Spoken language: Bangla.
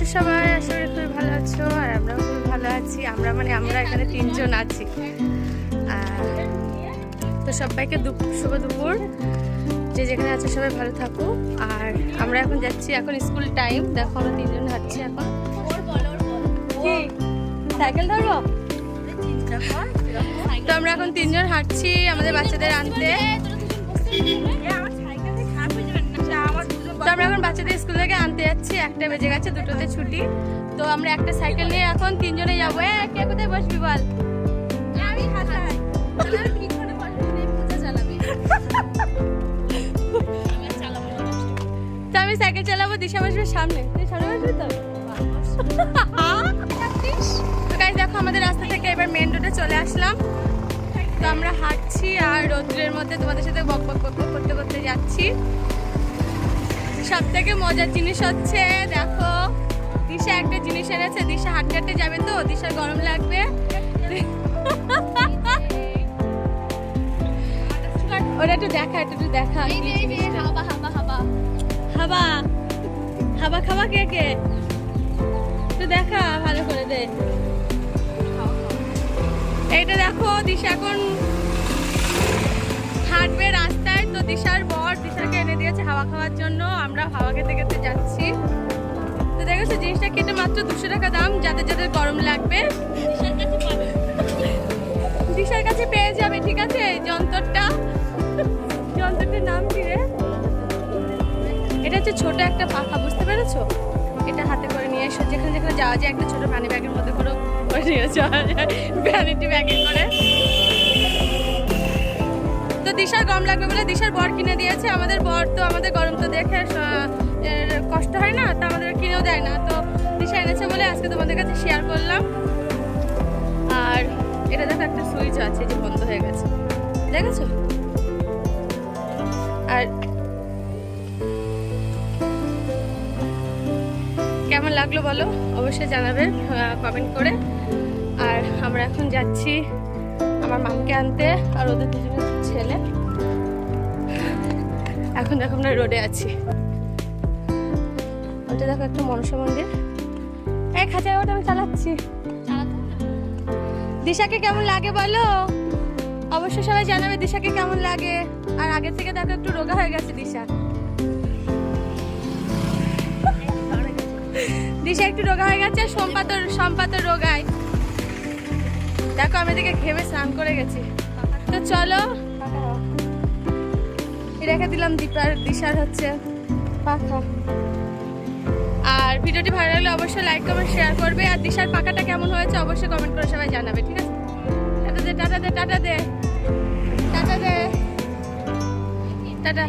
আছো সবাই? আশা করি খুবই ভালো আছো, আর আমরাও খুবই ভালো আছি। আমরা এখানে 3 জন আছি। তো সবাইকে শুভ দুপুর। যে যেখানে আছো সবাই ভালো থাকো। আর আমরা এখন যাচ্ছি, এখন স্কুল টাইম। দেখো আমরা 3 জন হাঁটছি এখন। কি সাইকেল ধরবো? তো আমরা এখন 3 জন হাঁটছি আমাদের বাচ্চাদের আনতে। তো আমরা এখন বাচ্চাদের স্কুল থেকে আনতে যাচ্ছি। 1টা বেজে গেছে, 2টোতে ছুটি। তো আমরা একটা সাইকেল নিয়ে এখন 3 জনে যাবো। কে কোথায় বসবি বল? তো আমি সাইকেল চালাবো, দিশা বসবে সামনে। তুই সামনে বসবি তো? তো গাইস দেখো আমাদের রাস্তা থেকে এবার মেন রোডে চলে আসলাম। তো আমরা হাঁটছি আর রোদ্রের মধ্যে তোমাদের সাথে বক বক করতে করতে যাচ্ছি। সব থেকে মজার জিনিস হচ্ছে দেখো, দিশা একটা জিনিস এনেছে। দিশা হাঁটতে হাঁটতে যাবে, তো দিশার গরম লাগবে। ওরা একটু দেখা, হাবা খাবা কে কে একটু দেখা ভালো করে দে। এইটা দেখো দিশা এখন হাঁটবে রাস্তায়। তো দিশার বর দিশাকে এনে দিয়েছে হাওয়া খাওয়ার জন্য। আমরা হাওয়া খেতে খেতে যাচ্ছি। তো দেখেছো জিনিসটা কেটে মাত্র 200 টাকা দাম। যাদের যাদের গরম লাগবে দিশার কাছে পেয়ে যাবে, ঠিক আছে? যন্ত্রটার নাম কি রে? এটা হচ্ছে ছোট একটা পাখা, বুঝতে পেরেছো? এটা হাতে করে নিয়ে এসো, যেখানে যেখানে যাওয়া যায় একটা ছোট পানি ব্যাগের মধ্যে করে নিয়ে যাওয়া যায়, ভ্যানিটি ব্যাগে করে। তো দিশার গরম লাগবে বলে দিশার বর কিনে দিয়েছে। আমাদের বর তো আমাদের গরম তো দেখে কষ্ট হয় না, তো আমাদের কিনেও দেয় না। তো দিশা এনেছে বলে আজকে তোমাদের কাছে শেয়ার করলাম। আর এটা দেখো একটা সুইচ আছে যে বন্ধ হয়ে গেছে, দেখেছো? আর কেমন লাগলো বলো, অবশ্যই জানাবে কমেন্ট করে। আর আমরা এখন যাচ্ছি আমার মামকে আনতে, আর ওদের দুজনের ছেলে। এখন দেখো আমরা রোডে আছি। ওটা দেখো একটা মনসা মন্দির। এই খাঁচায় ওটা আমি চালাচ্ছি। দিশাকে কেমন লাগে বলো, অবশ্যই সবাই জানাবে দিশাকে কেমন লাগে। আর আগে থেকে দেখো একটু রোগা হয়ে গেছে দিশা। দিশা একটু রোগা হয়ে গেছে, সম্পাতর রোগায়। দেখো আমি এদিকে ঘেমে স্নান করে গেছি। তো চলো রেখে দিলাম দিশার হচ্ছে পাখা। আর ভিডিওটি ভালো লাগলে অবশ্যই লাইক কমেন্ট শেয়ার করবে। আর দিশার পাখাটা কেমন হয়েছে অবশ্যই কমেন্ট করে সবাই জানাবে, ঠিক আছে? টাটা দে টাটা দে টাটা দে টাটা দে টাটা।